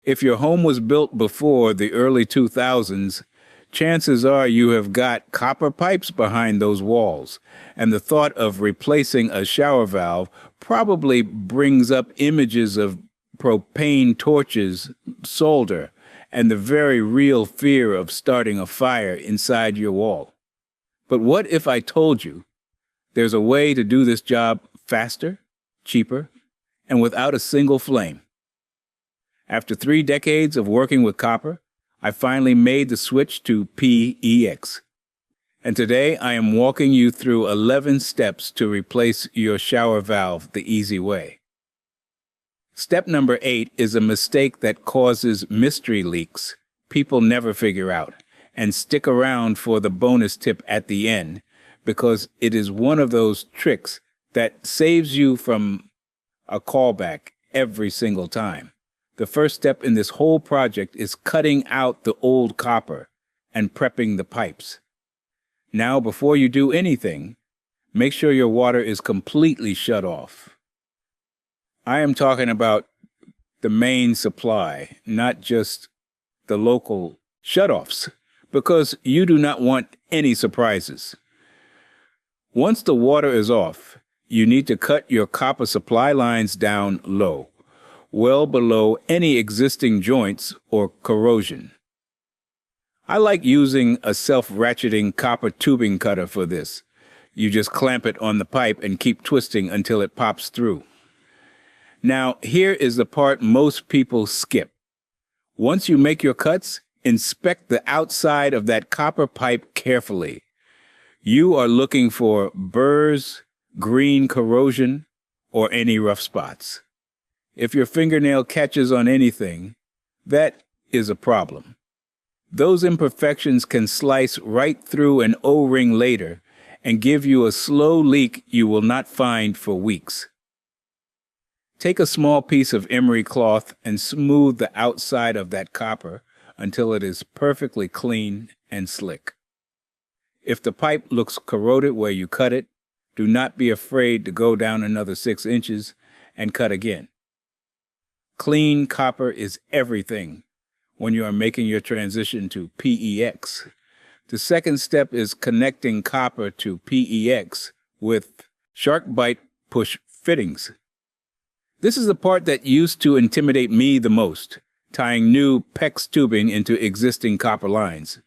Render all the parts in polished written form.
If your home was built before the early 2000s, chances are you have got copper pipes behind those walls, and the thought of replacing a shower valve probably brings up images of propane torches, solder, and the very real fear of starting a fire inside your wall. But what if I told you there's a way to do this job faster, cheaper, and without a single flame? After 3 decades of working with copper, I finally made the switch to PEX. And today I am walking you through 11 steps to replace your shower valve the easy way. Step number 8 is a mistake that causes mystery leaks people never figure out, and stick around for the bonus tip at the end, because it is one of those tricks that saves you from a callback every single time. The first step in this whole project is cutting out the old copper and prepping the pipes. Now, before you do anything, make sure your water is completely shut off. I am talking about the main supply, not just the local shutoffs, because you do not want any surprises. Once the water is off, you need to cut your copper supply lines down low, well below any existing joints or corrosion. I like using a self-ratcheting copper tubing cutter for this. You just clamp it on the pipe and keep twisting until it pops through. Now, here is the part most people skip. Once you make your cuts, inspect the outside of that copper pipe carefully. You are looking for burrs, green corrosion, or any rough spots. If your fingernail catches on anything, that is a problem. Those imperfections can slice right through an O-ring later and give you a slow leak you will not find for weeks. Take a small piece of emery cloth and smooth the outside of that copper until it is perfectly clean and slick. If the pipe looks corroded where you cut it, do not be afraid to go down another 6 inches and cut again. Clean copper is everything when you are making your transition to PEX. The second step is connecting copper to PEX with shark bite push fittings. This is the part that used to intimidate me the most, tying new PEX tubing into existing copper lines.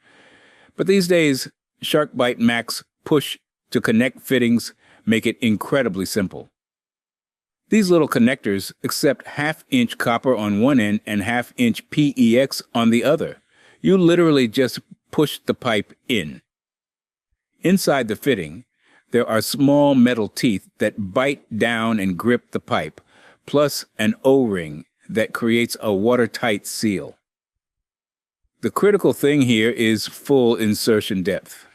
But these days, Shark Bite Max push to connect fittings make it incredibly simple. These little connectors accept 1/2 inch copper on one end and 1/2 inch PEX on the other. You literally just push the pipe in. Inside the fitting, there are small metal teeth that bite down and grip the pipe, plus an O-ring that creates a watertight seal. The critical thing here is full insertion depth.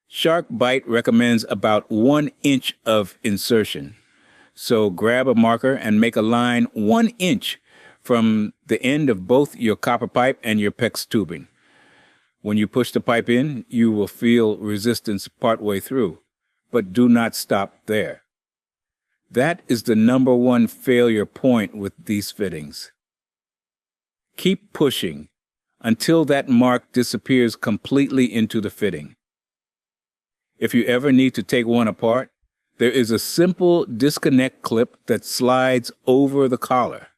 Shark Bite recommends about 1 inch of insertion. So grab a marker and make a line 1 inch from the end of both your copper pipe and your PEX tubing. When you push the pipe in, you will feel resistance partway through, but do not stop there. That is the number one failure point with these fittings. Keep pushing until that mark disappears completely into the fitting. If you ever need to take one apart, there is a simple disconnect clip that slides over the collar.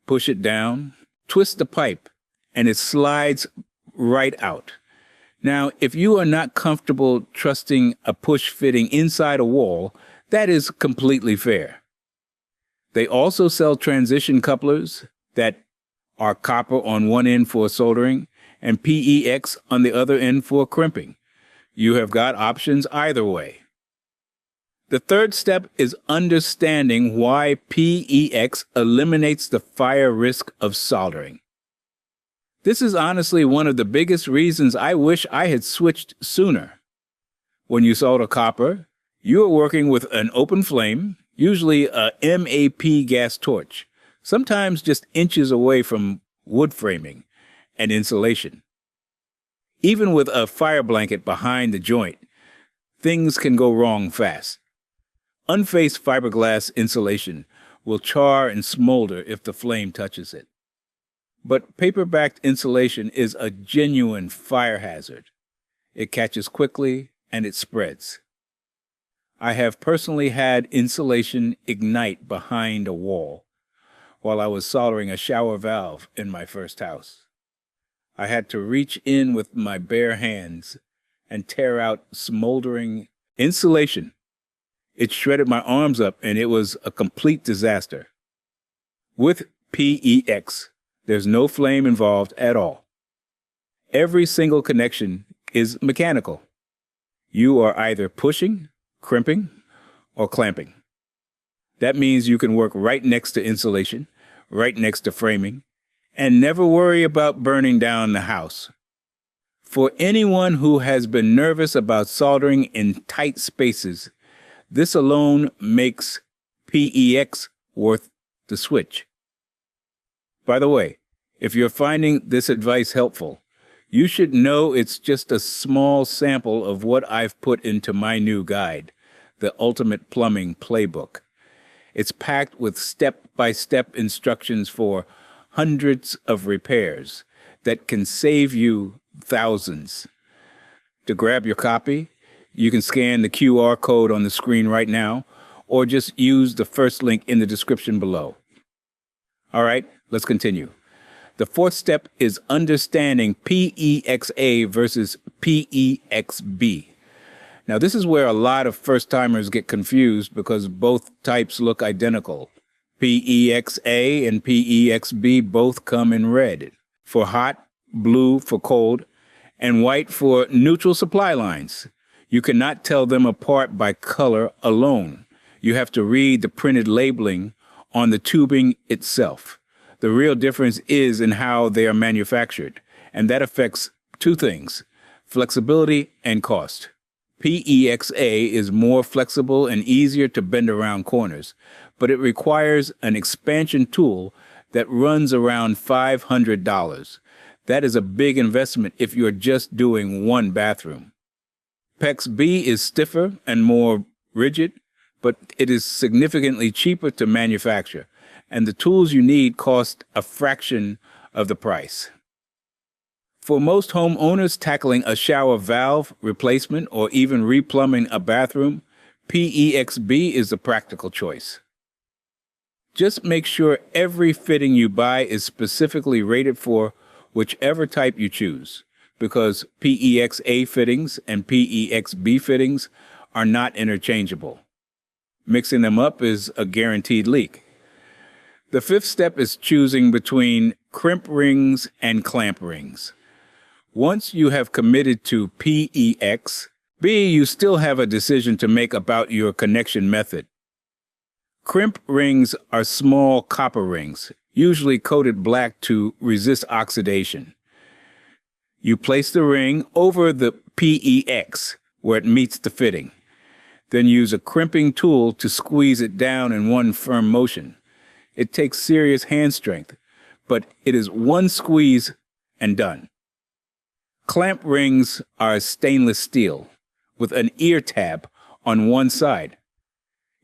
Push it down, twist the pipe, and it slides right out. Now, if you are not comfortable trusting a push fitting inside a wall, that is completely fair. They also sell transition couplers that are copper on one end for soldering and PEX on the other end for crimping. You have got options either way. The third step is understanding why PEX eliminates the fire risk of soldering. This is honestly one of the biggest reasons I wish I had switched sooner. When you solder copper, you are working with an open flame, usually a MAP gas torch, sometimes just inches away from wood framing and insulation. Even with a fire blanket behind the joint, things can go wrong fast. Unfaced fiberglass insulation will char and smolder if the flame touches it. But paper-backed insulation is a genuine fire hazard. It catches quickly and it spreads. I have personally had insulation ignite behind a wall while I was soldering a shower valve in my first house. I had to reach in with my bare hands and tear out smoldering insulation. It shredded my arms up and it was a complete disaster. With PEX, there's no flame involved at all. Every single connection is mechanical. You are either pushing, crimping, or clamping. That means you can work right next to insulation, right next to framing, and never worry about burning down the house. For anyone who has been nervous about soldering in tight spaces, this alone makes PEX worth the switch. By the way, if you're finding this advice helpful, you should know it's just a small sample of what I've put into my new guide, the Ultimate Plumbing Playbook. It's packed with step-by-step instructions for hundreds of repairs that can save you thousands. To grab your copy, you can scan the QR code on the screen right now, or just use the first link in the description below. All right, let's continue. The fourth step is understanding PEXA versus PEXB. Now, this is where a lot of first-timers get confused because both types look identical. PEXA and PEXB both come in red for hot, blue for cold, and white for neutral supply lines. You cannot tell them apart by color alone. You have to read the printed labeling on the tubing itself. The real difference is in how they are manufactured, and that affects two things: flexibility and cost. PEXA is more flexible and easier to bend around corners, but it requires an expansion tool that runs around $500. That is a big investment if you're just doing one bathroom. PEX-B is stiffer and more rigid, but it is significantly cheaper to manufacture, and the tools you need cost a fraction of the price. For most homeowners tackling a shower valve replacement or even replumbing a bathroom, PEXB is the practical choice. Just make sure every fitting you buy is specifically rated for whichever type you choose, because PEXA fittings and PEXB fittings are not interchangeable. Mixing them up is a guaranteed leak. The fifth step is choosing between crimp rings and clamp rings. Once you have committed to PEXB, you still have a decision to make about your connection method. Crimp rings are small copper rings, usually coated black to resist oxidation. You place the ring over the PEX where it meets the fitting. Then use a crimping tool to squeeze it down in one firm motion. It takes serious hand strength, but it is one squeeze and done. Clamp rings are stainless steel with an ear tab on one side.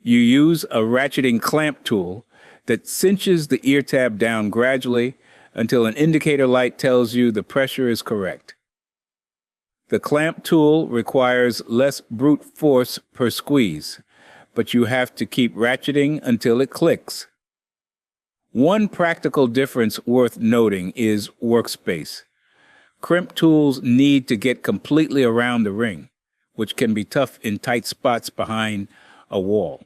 You use a ratcheting clamp tool that cinches the ear tab down gradually until an indicator light tells you the pressure is correct. The clamp tool requires less brute force per squeeze, but you have to keep ratcheting until it clicks. One practical difference worth noting is workspace. Crimp tools need to get completely around the ring, which can be tough in tight spots behind a wall.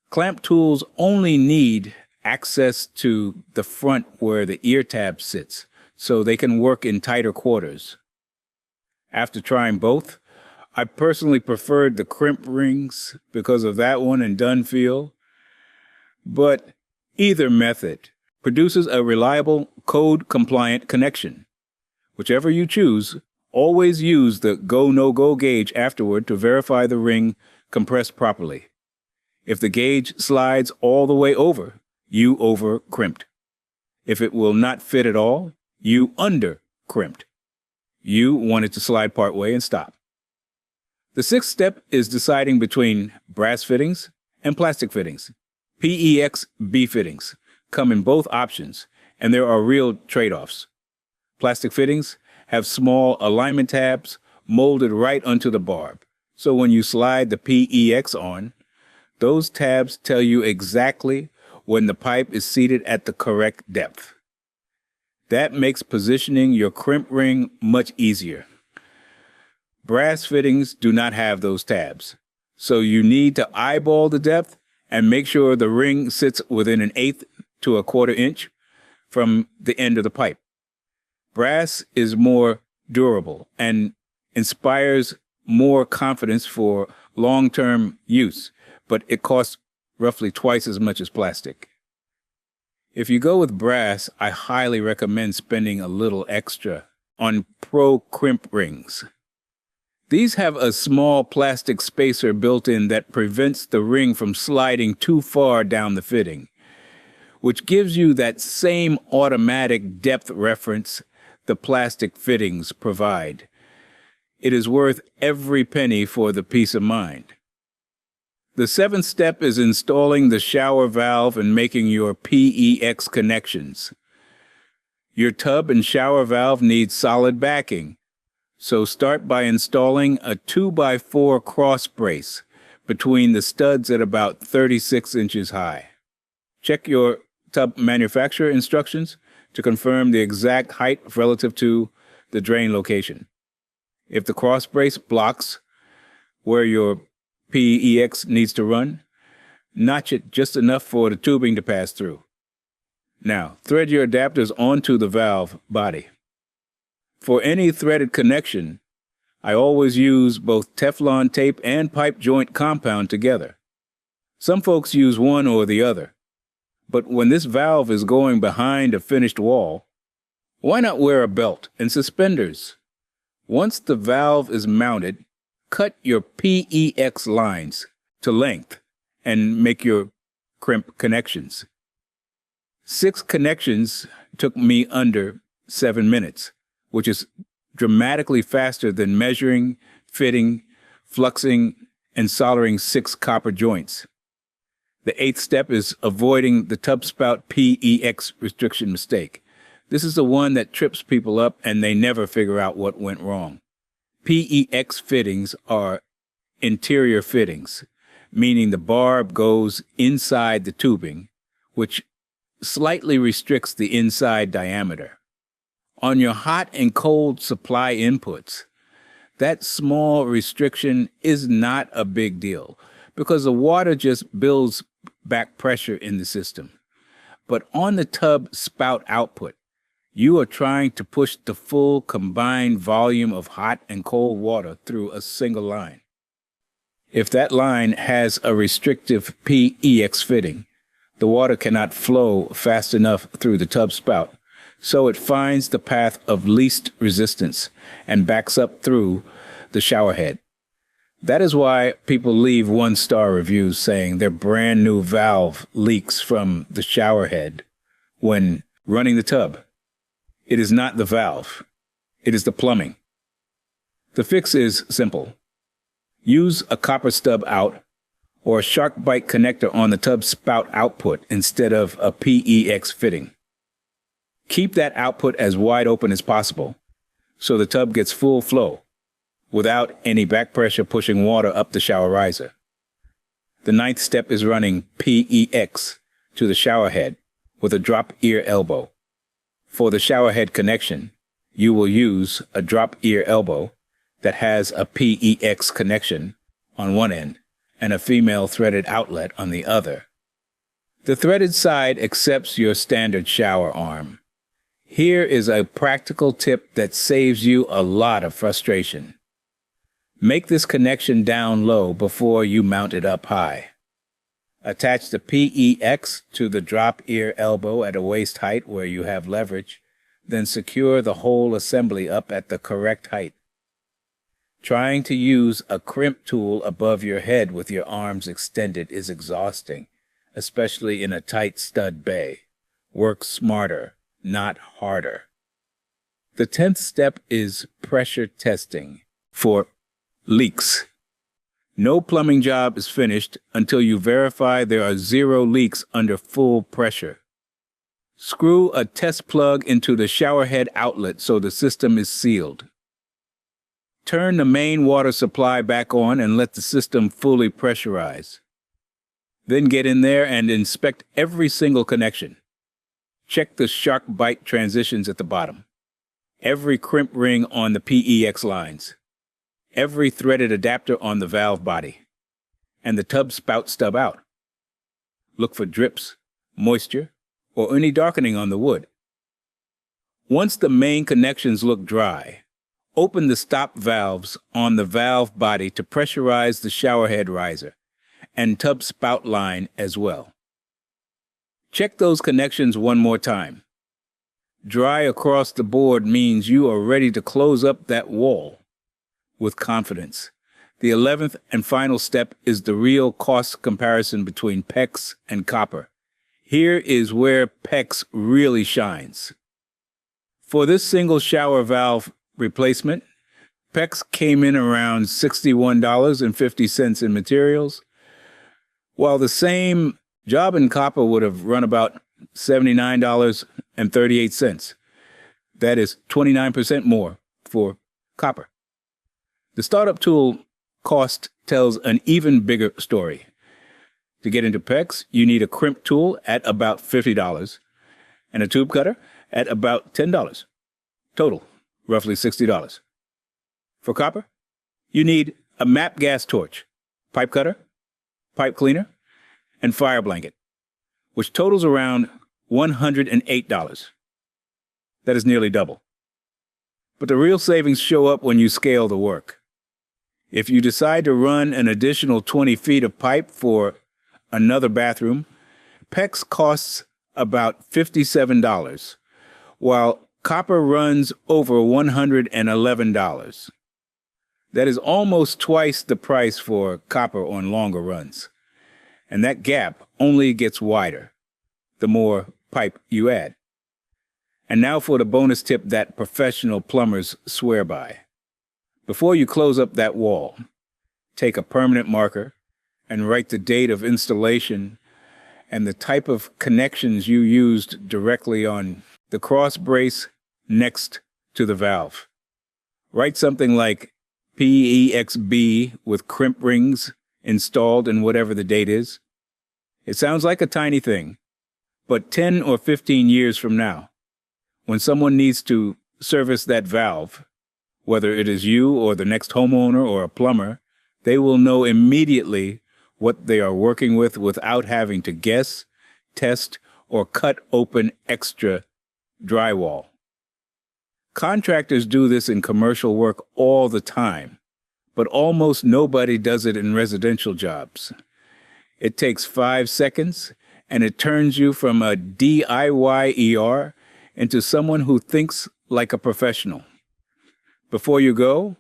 Clamp tools only need access to the front where the ear tab sits, so they can work in tighter quarters. After trying both, I personally preferred the crimp rings because of that one and done feel. But either method produces a reliable, code-compliant connection. Whichever you choose, always use the go-no-go gauge afterward to verify the ring compressed properly. If the gauge slides all the way over, you over-crimped. If it will not fit at all, you under-crimped. You want it to slide part way and stop. The sixth step is deciding between brass fittings and plastic fittings. PEXB fittings come in both options, and there are real trade-offs. Plastic fittings have small alignment tabs molded right onto the barb. So when you slide the PEX on, those tabs tell you exactly when the pipe is seated at the correct depth. That makes positioning your crimp ring much easier. Brass fittings do not have those tabs, so you need to eyeball the depth and make sure the ring sits within 1/8 to 1/4 inch from the end of the pipe. Brass is more durable and inspires more confidence for long-term use, but it costs roughly twice as much as plastic. If you go with brass, I highly recommend spending a little extra on Pro Crimp rings. These have a small plastic spacer built in that prevents the ring from sliding too far down the fitting, which gives you that same automatic depth reference the plastic fittings provide. It is worth every penny for the peace of mind. The 7th step is installing the shower valve and making your PEX connections. Your tub and shower valve need solid backing, so start by installing a 2x4 cross brace between the studs at about 36 inches high. Check your tub manufacturer instructions to confirm the exact height relative to the drain location. If the cross brace blocks where your PEX needs to run, notch it just enough for the tubing to pass through. Now, thread your adapters onto the valve body. For any threaded connection, I always use both Teflon tape and pipe joint compound together. Some folks use one or the other, but when this valve is going behind a finished wall, why not wear a belt and suspenders? Once the valve is mounted, cut your PEX lines to length and make your crimp connections. 6 connections took me under 7 minutes, which is dramatically faster than measuring, fitting, fluxing, and soldering 6 copper joints. The 8th step is avoiding the tub spout PEX restriction mistake. This is the one that trips people up and they never figure out what went wrong. PEX fittings are interior fittings, meaning the barb goes inside the tubing, which slightly restricts the inside diameter. On your hot and cold supply inputs, that small restriction is not a big deal because the water just builds back pressure in the system. But on the tub spout output, you are trying to push the full combined volume of hot and cold water through a single line. If that line has a restrictive PEX fitting, the water cannot flow fast enough through the tub spout, so it finds the path of least resistance and backs up through the shower head. That is why people leave 1-star reviews saying their brand new valve leaks from the shower head when running the tub. It is not the valve. It is the plumbing. The fix is simple. Use a copper stub out or a shark bite connector on the tub spout output instead of a PEX fitting. Keep that output as wide open as possible so the tub gets full flow without any back pressure pushing water up the shower riser. The 9th step is running PEX to the shower head with a drop ear elbow. For the shower head connection, you will use a drop ear elbow that has a PEX connection on one end and a female threaded outlet on the other. The threaded side accepts your standard shower arm. Here is a practical tip that saves you a lot of frustration. Make this connection down low before you mount it up high. Attach the PEX to the drop ear elbow at a waist height where you have leverage, then secure the whole assembly up at the correct height. Trying to use a crimp tool above your head with your arms extended is exhausting, especially in a tight stud bay. Work smarter, not harder. The 10th step is pressure testing for leaks. No plumbing job is finished until you verify there are 0 leaks under full pressure. Screw a test plug into the shower head outlet so the system is sealed. Turn the main water supply back on and let the system fully pressurize. Then get in there and inspect every single connection. Check the shark bite transitions at the bottom, every crimp ring on the PEX lines, every threaded adapter on the valve body, and the tub spout stub out. Look for drips, moisture, or any darkening on the wood. Once the main connections look dry, open the stop valves on the valve body to pressurize the shower head riser and tub spout line as well. Check those connections one more time. Dry across the board means you are ready to close up that wall with confidence. The 11th and final step is the real cost comparison between PEX and copper. Here is where PEX really shines. For this single shower valve replacement, PEX came in around $61.50 in materials, while the same job in copper would have run about $79.38. That is 29% more for copper. The startup tool cost tells an even bigger story. To get into PEX, you need a crimp tool at about $50 and a tube cutter at about $10. Total, roughly $60. For copper, you need a MAP gas torch, pipe cutter, pipe cleaner, and fire blanket, which totals around $108. That is nearly double. But the real savings show up when you scale the work. If you decide to run an additional 20 feet of pipe for another bathroom, PEX costs about $57, while copper runs over $111. That is almost twice the price for copper on longer runs. And that gap only gets wider the more pipe you add. And now for the bonus tip that professional plumbers swear by. Before you close up that wall, take a permanent marker and write the date of installation and the type of connections you used directly on the cross brace next to the valve. Write something like PEXB with crimp rings installed and whatever the date is. It sounds like a tiny thing, but 10 or 15 years from now, when someone needs to service that valve, whether it is you or the next homeowner or a plumber, they will know immediately what they are working with without having to guess, test, or cut open extra drywall. Contractors do this in commercial work all the time, but almost nobody does it in residential jobs. It takes 5 seconds, and it turns you from a DIY into someone who thinks like a professional. Before you go,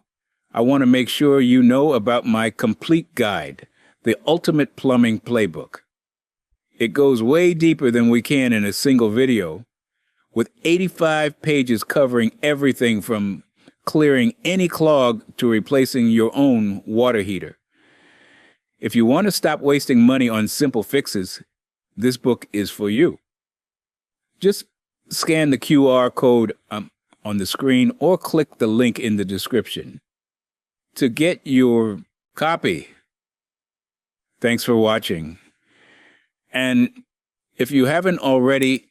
I want to make sure you know about my complete guide, the Ultimate Plumbing Playbook. It goes way deeper than we can in a single video, with 85 pages covering everything from clearing any clog to replacing your own water heater. If you want to stop wasting money on simple fixes, this book is for you. Just scan the QR code on the screen or click the link in the description to get your copy. Thanks for watching. And if you haven't already,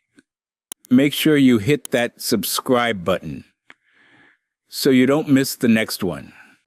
make sure you hit that subscribe button so you don't miss the next one.